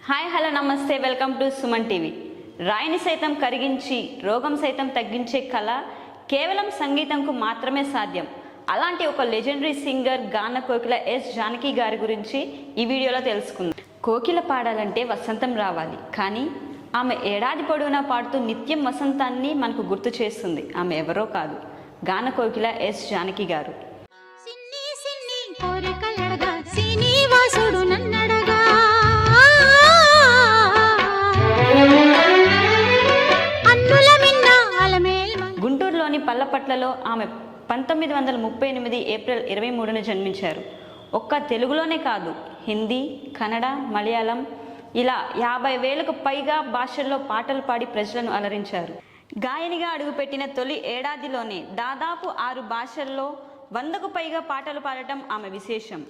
Hi hello నమస్తే, welcome to Suman TV. రాయిని సైతం కరిగించి రోగం సైతం తగ్గించే కళ కేవలం సంగీతంకు మాత్రమే సాధ్యం. అలాంటి ఒక లెజెండరీ సింగర్ గాన కోకిల ఎస్ జానకి గారి గురించి ఈ వీడియోలో తెలుసుకుందాం. కోకిల పాడాలంటే వసంతం రావాలి, కానీ ఆమె ఏడాది పొడవునా పాడుతూ నిత్యం వసంతాన్ని మనకు గుర్తు చేస్తుంది. ఆమె ఎవరో కాదు, గాన కోకిల ఎస్ జానకి గారు. గుంటూరులోని పల్లపట్లలో ఆమె 1938 ఏప్రిల్ 23న జన్మించారు. ఒక్క తెలుగులోనే కాదు, హిందీ, కన్నడ, మలయాళం ఇలా 50,000కు పైగా భాషల్లో పాటలు పాడి ప్రజలను అలరించారు. గాయనిగా అడుగుపెట్టిన తొలి ఏడాదిలోనే దాదాపు 6 భాషల్లో 100కు పైగా పాటలు పాడటం ఆమె విశేషం.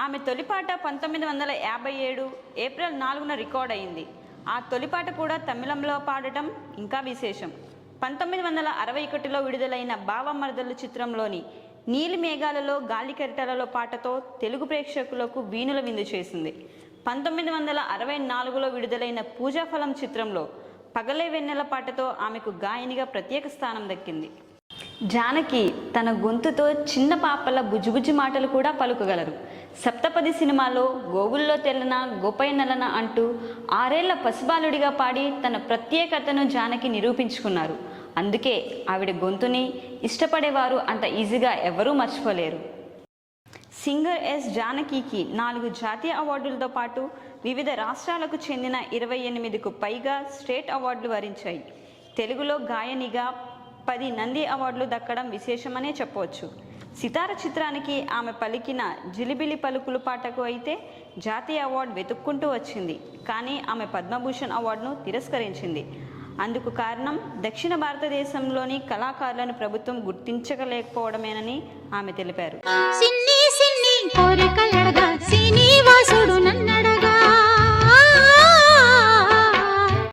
ఆమె తొలిపాట 1957 ఏప్రిల్ 4న రికార్డ్ అయింది. ఆ తొలిపాట కూడా తమిళంలో పాడటం ఇంకా విశేషం. 1961లో విడుదలైన బావమరదలు చిత్రంలోని నీలి మేఘాలలో గాలి కెరటాలలో పాటతో తెలుగు ప్రేక్షకులకు వీణుల విందు చేసింది. 1964లో విడుదలైన పూజాఫలం చిత్రంలో పగలే వెన్నెల పాటతో ఆమెకు గాయనిగా ప్రత్యేక స్థానం దక్కింది. జానకి తన గొంతుతో చిన్న పాపల బుజ్జుబుజ్జి మాటలు కూడా పలుకగలరు. సప్తపది సినిమాలో గోగుల్లో తెల్లన గోపై నలన అంటూ 6 ఏళ్ల పసిబాలుడిగా పాడి తన ప్రత్యేకతను జానకి నిరూపించుకున్నారు. అందుకే ఆవిడ గొంతుని ఇష్టపడేవారు అంత ఈజీగా ఎవరూ మర్చిపోలేరు. సింగర్ ఎస్ జానకికి 4 జాతీయ అవార్డులతో పాటు వివిధ రాష్ట్రాలకు చెందిన 28కు పైగా స్టేట్ అవార్డులు వరించాయి. తెలుగులో గాయనిగా 10 నంది అవార్డులు దక్కడం విశేషమనే చెప్పవచ్చు. సితార చిత్రానికి ఆమె పలికిన జిలిబిలి పలుకులు పాటకు అయితే జాతీయ అవార్డు వెతుక్కుంటూ వచ్చింది. కానీ ఆమె పద్మభూషణ్ అవార్డును తిరస్కరించింది. అందుకు కారణం దక్షిణ భారతదేశంలోని కళాకారులను ప్రభుత్వం గుర్తించలేకపోవడమేనని ఆమె తెలిపారు.